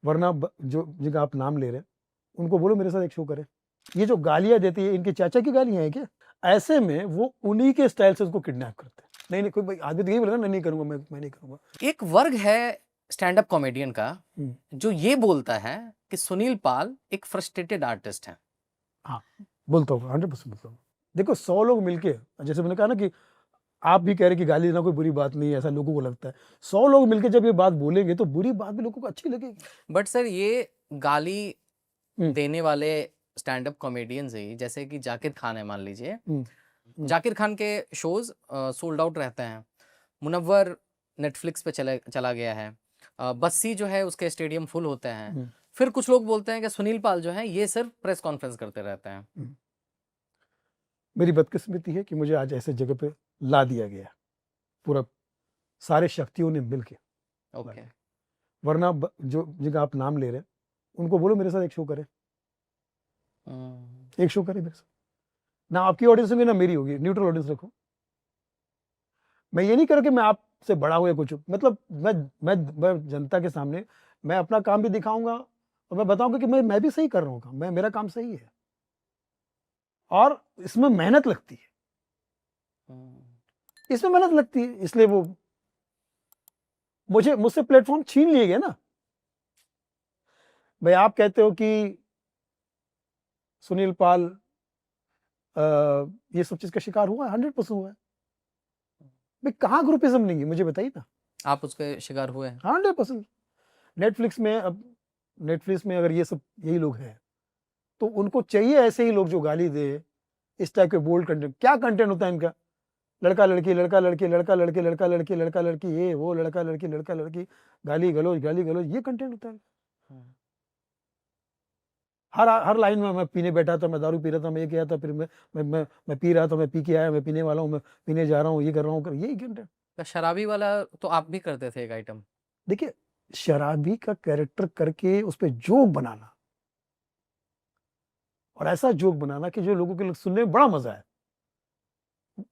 वरना जो जिनका आप नाम ले रहे हैं उनको बोलो मेरे साथ एक शो करें। ये जो गालियां देती है इनके चाचा की गालियां हैं क्या? ऐसे में वो उन्हीं के स्टाइल से उसको किडनैप करते हैं। नहीं नहीं, कोई आदमी तो यही बोलेगा नहीं करूंगा, मैं नहीं करूंगा। एक वर्ग है स्टैंड अप कॉमेडियन का जो ये बोलता है कि सुनील पाल एक फ्रस्ट्रेटेड आर्टिस्ट है। हाँ, बोलता हूँ, 100% बोलता हूँ। देखो 100 लोग मिलके, जैसे मैंने कहा ना कि आप भी कह रहे कि गाली देना कोई बुरी बात नहीं है, ऐसा लोगों को लगता है। 100 लोग मिलके जब ये बात बोलेंगे तो बुरी बात भी लोगों को अच्छी लगेगी। बट सर ये गाली देने वाले स्टैंड अप कॉमेडियंस ही, जैसे कि जाकिर खान है मान लीजिए, जाकिर खान के शोज सोल्ड आउट रहते हैं। मुनव्वर नेटफ्लिक्स पे चला गया है। बस्सी जो है उसके स्टेडियम फुल होते हैं। फिर कुछ लोग बोलते हैं कि सुनील पाल जो है ये सिर्फ प्रेस कॉन्फ्रेंस करते रहते हैं। मेरी बदकिस्मती है कि मुझे आज ऐसे जगह पे ला दिया गया, पूरा सारे शक्तियों ने मिलके। ओके। वरना जो जिनका आप नाम ले रहे हैं उनको बोलो मेरे साथ एक शो करें, एक शो करें मेरे साथ। ना आपकी ऑडियंस होगी ना मेरी होगी, न्यूट्रल ऑडियंस रखो। मैं ये नहीं कर कि मैं आपसे बड़ा हुआ कुछ, मतलब मैं जनता के सामने मैं अपना काम भी दिखाऊंगा और मैं बताऊंगा कि मैं भी सही कर रहा हूँ काम, मेरा काम सही है और इसमें मेहनत लगती है, इसमें मेहनत लगती है, इसलिए वो मुझसे प्लेटफॉर्म छीन लिए गए ना। भाई आप कहते हो कि सुनील पाल ये सब चीज का शिकार हुआ है, 100% हुआ है। भाई कहाँ ग्रुपिज्म नहीं है मुझे बताइए ना। आप उसके शिकार हुए हैं? 100%। नेटफ्लिक्स में अगर ये सब यही लोग हैं तो उनको चाहिए ऐसे ही लोग जो गाली दे, इस टाइप के बोल्ड कंटेंट। क्या कंटेंट होता है इनका? लड़का लड़की लड़का लड़की लड़का लड़की लड़का लड़की लड़का लड़की, ये वो लड़का लड़की गाली गलौज, ये कंटेंट होता है। हर लाइन में मैं पीने बैठा था, मैं दारू पी रहा था, मैं ये किया था, फिर मैं पी रहा था, मैं पी के आया, मैं पीने वाला हूँ, मैं पीने जा रहा हूँ, ये कर रहा हूँ, यही कंटेंट। शराबी वाला तो आप भी करते थे एक आइटम। देखिए शराबी का कैरेक्टर करके उस पर जोक बनाना और ऐसा जोक बनाना कि जो लोगों के सुनने में बड़ा मजा है,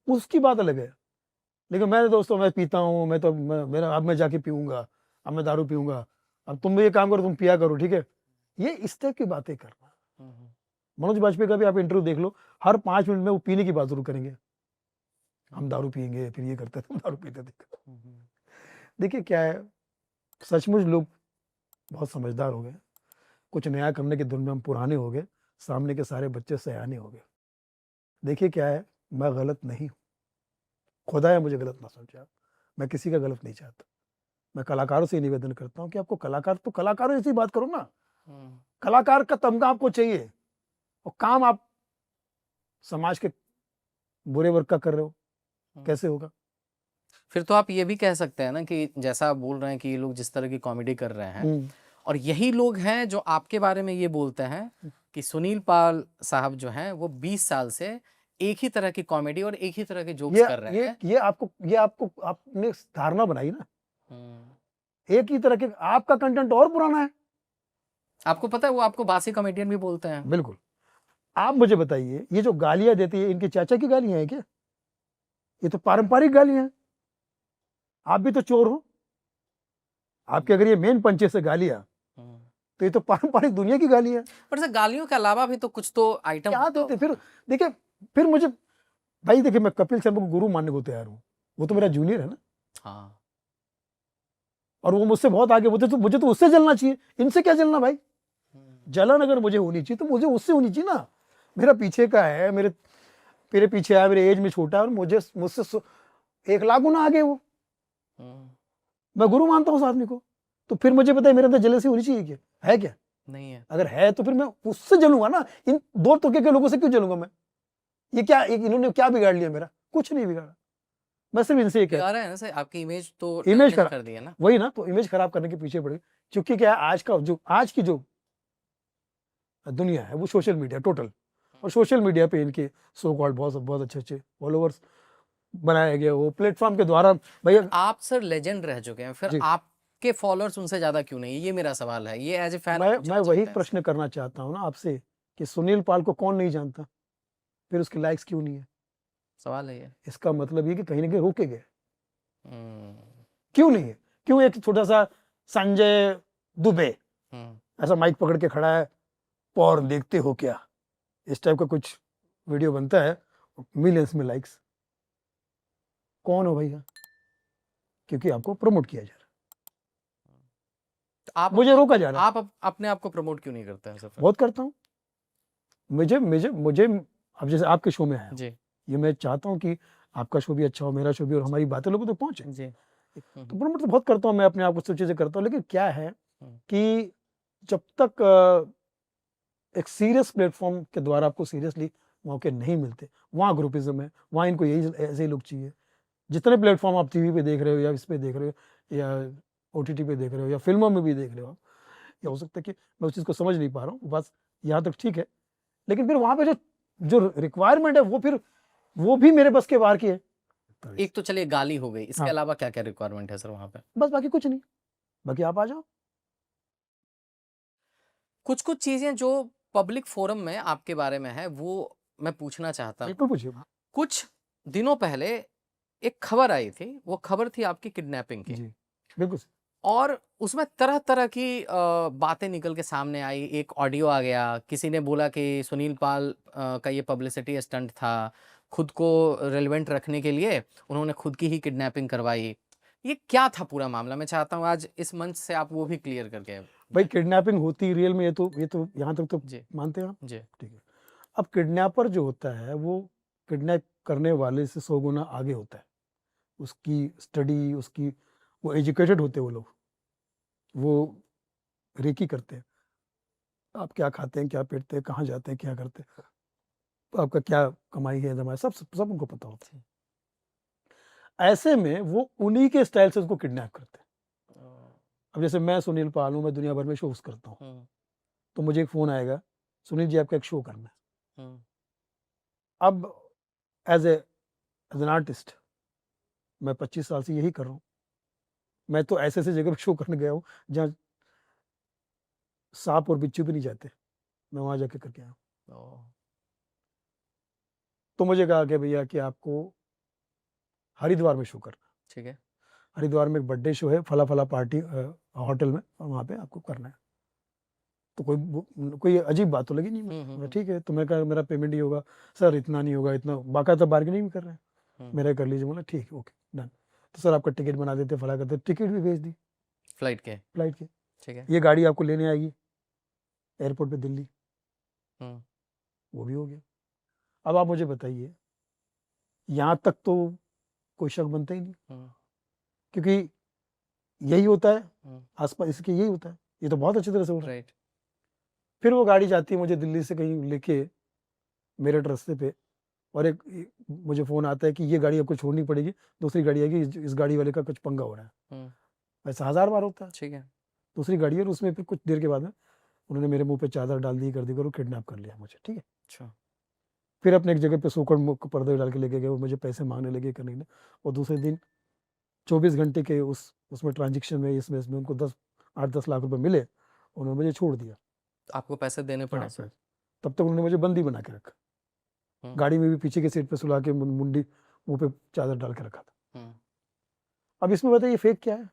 उसकी बात अलग है। लेकिन मैं दोस्तों मैं पीता हूँ, मेरा अब मैं जाके पीऊंगा, अब मैं दारू पीऊंगा, अब तुम भी ये काम करो, तुम पिया करो, ठीक है, ये इस टाइप की बातें करना। मनोज बाजपेयी का भी आप इंटरव्यू देख लो, हर 5 मिनट में वो पीने की बात जरूर करेंगे, हम दारू पियेंगे, फिर ये करते थे, दारू पीते थे। देखिए क्या है, सचमुच लोग बहुत समझदार हो गए, कुछ नया करने की धुन में हम पुराने हो गए, सामने के सारे बच्चे सयाने हो गए। देखिए क्या है, मैं गलत नहीं हूं, खुदा है मुझे गलत ना समझे आप, मैं किसी का गलत नहीं चाहता। मैं कलाकारों से निवेदन करता हूं कि आपको कलाकार तो कलाकारों जैसी बात करो ना, कलाकार का तमगा आपको चाहिए और काम आप समाज के बुरे वर्ग का कर रहे हो, कैसे होगा? फिर तो आप ये भी कह सकते हैं ना कि जैसा आप बोल रहे हैं कि ये लोग जिस तरह की कॉमेडी कर रहे हैं और यही लोग हैं जो आपके बारे में ये बोलते हैं कि सुनील पाल साहब जो हैं वो 20 साल से एक ही तरह की कॉमेडी और एक ही तरह के जोक्स कर रहे हैं। ये आपको आपने धारणा बनाई ना, एक ही तरह के, आपका कंटेंट और पुराना है। आपको पता है वो आपको बासी कॉमेडियन भी बोलते हैं। बिल्कुल। आप मुझे बताइए, ये जो गालियां देती है इनके चाचा की गालियां हैं क्या? ये तो पारंपरिक गालियां हैं। आप भी तो चोर हो, आपके अगर ये मेन पंचे से गालियां, तो ये तो पारंपरिक दुनिया की गालियां। पर सर गालियों के अलावा भी तो कुछ तो आइटम क्या देते फिर? देखिए फिर मुझे, भाई देखिए मैं कपिल शर्मा को गुरु मानने को तैयार हूँ, वो तो मेरा जूनियर है ना। हाँ। और वो मुझसे बहुत आगे, मुझे तो उससे जलना चाहिए, इनसे क्या जलना भाई? जलन अगर मुझे होनी चाहिए तो मुझे उससे होनी चाहिए ना। मेरा पीछे का है, मेरे पीछे है, मेरे एज में छोटा है और मुझसे 1 लाख गुना आगे वो, मैं गुरु मानता हूँ उस आदमी को। तो फिर मुझे पता है मेरे अंदर जेलसी होनी चाहिए, क्या है? क्या नहीं है? अगर है तो फिर मैं उससे जलूंगा ना, इन दो तरीके के लोगों से क्यों जलूंगा मैं? ये क्या, इन्होंने क्या बिगाड़ लिया मेरा? कुछ नहीं बिगाड़ा, मैं सिर्फ इनसे एक बिगाड़ा है ना सर, आपकी इमेज तो इमेज डैमेज कर दी है ना। वही ना, तो इमेज खराब करने के पीछे पड़ी। क्योंकि क्या है, आज की जो दुनिया है वो सोशल मीडिया टोटल, और सोशल मीडिया पे इनके सो कॉल्ड बहुत बहुत अच्छे अच्छे फॉलोअर्स बनाए गए, वो प्लेटफॉर्म के द्वारा। भैया आप सर लेजेंड रह चुके हैं, फिर आपके फॉलोअर्स उनसे ज्यादा क्यों नहीं? ये मेरा सवाल है, ये एज ए फैन मैं वही प्रश्न करना चाहता हूँ ना आपसे कि सुनील पाल को कौन नहीं जानता, फिर उसके लाइक्स क्यों नहीं है? सवाल है ये। इसका मतलब ये कि कहीं ना कहीं रोके गए। क्यों नहीं है? क्यों एक छोटा सा संजय दुबे ऐसा माइक पकड़ के खड़ा है, पॉर्न देखते हो क्या, इस टाइप का कुछ वीडियो बनता है, मिलियंस में लाइक्स। कौन हो भैया? क्योंकि आपको प्रमोट किया जा रहा तो आप है, मुझे रोका जा रहा है। आप अपने आप को प्रमोट क्यों नहीं करते हैं सर? बहुत करता हूँ। मुझे मुझे मुझे अब जैसे आपके शो में आया हूँ, जी ये मैं चाहता हूँ कि आपका शो भी अच्छा हो, मेरा शो भी, और हमारी बातें लोगों तक पहुंचे। जी तो प्रमोट तो बहुत करता हूँ मैं अपने आप को, सब चीजें करता हूँ, लेकिन क्या है कि जब तक एक सीरियस प्लेटफॉर्म के द्वारा आपको सीरियसली मौके नहीं मिलते, वहाँ ग्रुपिज्म है, वहाँ इनको यही ऐसे ही लोग चाहिए। जितने प्लेटफॉर्म आप टीवी पे देख रहे हो, या इस पे देख रहे हो, या ओटीटी पे देख रहे हो, या फिल्मों में भी देख रहे हो, या हो सकता है कि मैं उस चीज़ को समझ नहीं पा रहा हूँ, बस यहाँ तक ठीक है, लेकिन फिर वहाँ पे जो जो रिक्वायरमेंट है वो भी मेरे बस के बाहर की है। एक तो चलिए गाली हो गई, इसके हाँ। अलावा क्या क्या रिक्वायरमेंट है सर वहाँ पे? बस बाकी कुछ नहीं, बाकी आप आ जाओ। कुछ कुछ चीजें जो पब्लिक फोरम में आपके बारे में है वो मैं पूछना चाहता हूँ। बिल्कुल पूछिए। कुछ दिनों पहले एक खबर आई थी, वो खबर थी आपकी किडनैपिंग की, जी बिल्कुल। और उसमें तरह तरह की बातें निकल के सामने आई। एक ऑडियो आ गया, किसी ने बोला कि सुनील पाल का ये पब्लिसिटी स्टंट था, खुद को रेलेवेंट रखने के लिए उन्होंने खुद की ही किडनैपिंग करवाई। ये क्या था पूरा मामला? मैं चाहता हूँ आज इस मंच से आप वो भी क्लियर करके। भाई किडनैपिंग होती रियल में, ये तो यहाँ तक तो जी मानते हैं आप? जी ठीक है। अब किडनैपर जो होता है वो किडनैप करने वाले से 100 गुना आगे होता है, उसकी स्टडी, उसकी, वो एजुकेटेड होते हैं वो लोग, वो रेकी करते हैं, आप क्या खाते हैं, क्या पीते हैं, कहाँ जाते हैं, क्या करते हैं, तो आपका क्या कमाई है, दमाई, सब उनको पता होता है। ऐसे में वो उन्हीं के स्टाइल से उसको किडनैप करते हैं। अब जैसे मैं सुनील पाल हूँ, मैं दुनिया भर में शोज करता हूँ, तो मुझे एक फोन आएगा, सुनील जी आपका एक शो करना है। अब एज एन आर्टिस्ट मैं 25 साल से यही कर रहा हूँ, मैं तो ऐसे ऐसे जगह पे शो करने गया हूँ जहाँ सांप और बिच्छू भी नहीं जाते, मैं वहां जाके करके आया हूँ। तो मुझे कहा कि भैया कि आपको हरिद्वार में शो करना, ठीक है, हरिद्वार में एक बर्थडे शो है, फला फला पार्टी होटल में, और वहाँ पे आपको करना है। तो कोई अजीब बात तो लगी नहीं मैं ठीक है, तो मैं कहा मेरा पेमेंट ही होगा सर, इतना नहीं होगा, इतना, बाकायदा बार्गेनिंग भी कर रहे हैं, मेरा कर लीजिए। बोला ठीक है, ओके डन। तो सर आपका टिकट बना देते, फला करते, टिकट भी भेज दी फ्लाइट के, ठीक है, ये गाड़ी आपको लेने आएगी एयरपोर्ट पे दिल्ली, वो भी हो गया। अब आप मुझे बताइए, यहाँ तक तो कोई शक बनता ही नहीं, क्योंकि यही होता है आसपास, इसके यही होता है, ये तो बहुत अच्छी तरह से हो रहा है। फिर वो गाड़ी जाती है मुझे दिल्ली से कहीं लेके मेरठ रास्ते पे, और एक मुझे फोन आता है कि ये गाड़ी आपको छोड़नी पड़ेगी, दूसरी गाड़ी आएगी, इस गाड़ी वाले का कुछ पंगा हो रहा है। ऐसा 1000 बार होता है। ठीक है, दूसरी गाड़ी है, और उसमें फिर कुछ देर के बाद में उन्होंने मेरे मुंह पे चादर डाल दी, कर दी, करो किडनैप कर लिया मुझे। ठीक है, अच्छा। फिर अपने एक जगह पे सोकड़ मुख पर्दे डाल के लेके गए, वो मुझे पैसे मांगने लगे, करने लगे, और दूसरे दिन 24 घंटे के उसमें ट्रांजेक्शन में, इसमें उनको 8-10 लाख रुपए मिले, उन्होंने मुझे छोड़ दिया। आपको पैसे देने पड़े? हाँ, तब तक उन्होंने मुझे बंदी बना के रखा, गाड़ी में भी पीछे के सीट पे सुला के मुंडी मुंह पे चादर डाल के रखा था। अब इसमें बताइए फेक क्या है?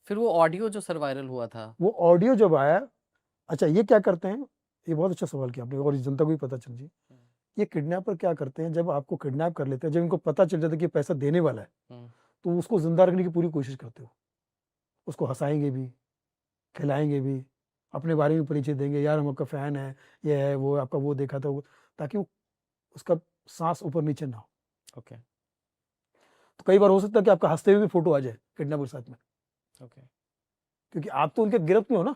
फिर वो ऑडियो जो सर वायरल हुआ था, वो ऑडियो जब आया, अच्छा ये क्या करते हैं, ये बहुत अच्छा सवाल किया आपने, और जनता को भी पता चल जाए, ये किडनैपर क्या करते हैं, जब आपको किडनैप कर लेते हैं, जब इनको पता चल जाता है कि पैसा देने वाला है, तो उसको जिंदा रखने की पूरी कोशिश करते हो, उसको हंसाएंगे भी, खिलाएंगे भी, अपने बारे में परिचय देंगे, यार हम आपका फैन है, ये है वो, आपका वो देखा था वो, ताकि वो उसका सांस ऊपर नीचे ना हो। ओके, तो कई बार हो सकता है कि आपका हंसते हुए भी फोटो आ जाए किडनैपर साथ में। ओके, क्योंकि आप तो उनके गिरफ्त में हो ना,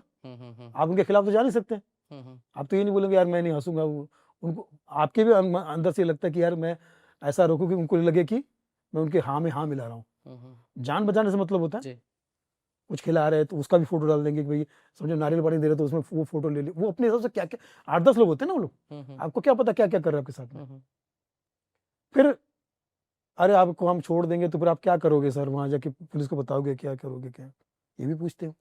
आप उनके खिलाफ तो जा नहीं सकते, आप तो ये नहीं बोलेंगे यार मैं नहीं हंसूंगा, उनको आपके भी अंदर से लगता है कि यार मैं ऐसा रोकूं कि उनको लगे कि मैं उनके हाँ में हाँ मिला रहा हूँ। जान बचाने से मतलब होता है, कुछ खिला रहे हैं तो उसका भी फोटो डाल देंगे कि भाई समझो नारियल पानी दे रहे तो उसमें वो फोटो ले ली, वो अपने हिसाब से क्या क्या 8-10 लोग होते हैं ना वो लोग, आपको क्या पता क्या क्या कर रहे हैं आपके साथ में। फिर अरे आपको हम छोड़ देंगे तो फिर आप क्या करोगे सर, वहां जाके पुलिस को बताओगे, क्या करोगे, क्या, ये भी पूछते हो।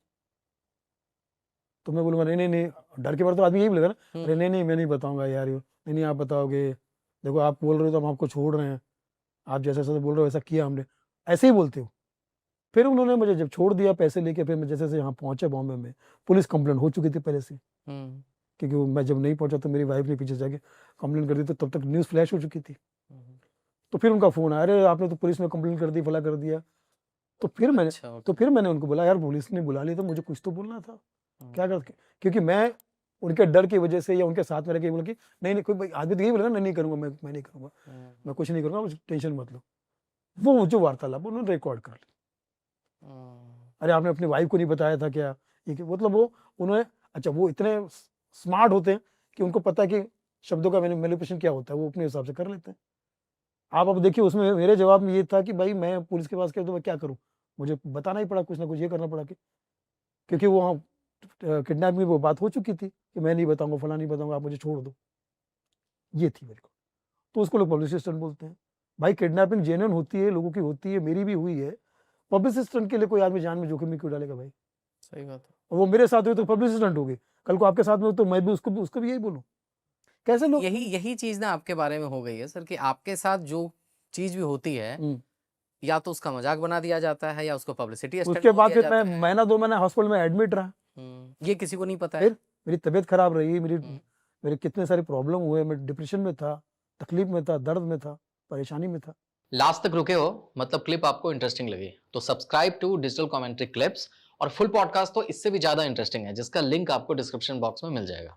तो मैं बोलूँगा नहीं नहीं नहीं, डर के बारे तो आदमी यही बोलेगा ना, अरे नहीं नहीं मैं नहीं बताऊंगा यार, ये नहीं नहीं आप बताओगे, देखो आप बोल रहे हो तो हम आपको छोड़ रहे हैं, आप जैसा जैसा बोल रहे हो वैसा किया हमने, ऐसे ही बोलते हो। फिर उन्होंने मुझे जब छोड़ दिया पैसे लेके, फिर मैं जैसे से यहाँ पहुंचा बॉम्बे में, पुलिस कंप्लेंट हो चुकी थी पहले से, क्योंकि मैं जब नहीं पहुंचा तो मेरी वाइफ ने पीछे जाके कंप्लेंट कर दी, तो तब तक न्यूज़ फ्लैश हो चुकी थी। तो फिर उनका फ़ोन आया, अरे आपने तो पुलिस में कंप्लेंट कर दी, फला कर दिया। तो फिर मैंने अच्छा, तो फिर मैंने उनको बोला, यार पुलिस ने बुला लिया तो मुझे कुछ तो बोलना था, क्या कर, क्योंकि मैं उनके डर की वजह से या उनके साथ में रह के बोला कि नहीं कोई आदमी तो यही बोला ना, नहीं करूँगा, मैं नहीं करूँगा, मैं कुछ नहीं करूँगा, मुझे टेंशन मत लो। वो जो वार्तालाप उन्होंने रिकॉर्ड कर ली। अरे आपने अपनी वाइफ को नहीं बताया था क्या? ये मतलब वो उन्होंने, अच्छा वो इतने स्मार्ट होते हैं कि उनको पता है कि शब्दों का मैनिपुलेशन क्या होता है, वो अपने हिसाब से कर लेते हैं। आप अब देखिए उसमें मेरे जवाब में ये था कि भाई मैं पुलिस के पास गया तो मैं क्या करूँ? मुझे बताना ही पड़ा, कुछ ना कुछ ये करना पड़ा कि, क्योंकि वो वहाँ किडनैप में वो बात हो चुकी थी कि मैं नहीं बताऊँगा, फलाँ नहीं बताऊँगा, आप मुझे छोड़ दो। ये थी मेरे को। तो उसको लोग पब्लिसिटी स्टंट बोलते हैं। भाई किडनैपिंग जेन्युइन होती है, लोगों की होती है, मेरी भी हुई है। पब्लिसिटी स्टंट के लिए कोई आदमी जान में जोखिम में क्यों डालेगा भाई? सही बात है। और वो मेरे साथ हुई तो पब्लिसिटी स्टंट हो गई। कल को आपके साथ में हो तो मैं भी उसको भी यही बोलूँ। कैसे लोग यही चीज़ ना आपके बारे में हो गई है सर, कि आपके साथ जो चीज़ भी होती है, या तो उसका मज़ाक बना दिया जाता है या उसको पब्लिसिटी स्टंट उसके बोल बाद दिया फिर मैं जाता है। महीना 2 महीना हॉस्पिटल में एडमिट रहा। ये किसी को नहीं पता है। फिर मेरी तबीयत खराब रही, मेरे कितने सारे प्रॉब्लम हुए, मैं डिप्रेशन में था, तकलीफ में था, दर्द में था, परेशानी में था। लास्ट तक रुके हो, मतलब क्लिप आपको इंटरेस्टिंग लगी, तो subscribe to digital commentary clips. और फुल पॉडकास्ट तो इससे भी ज्यादा इंटरेस्टिंग है, जिसका लिंक आपको डिस्क्रिप्शन बॉक्स में मिल जाएगा।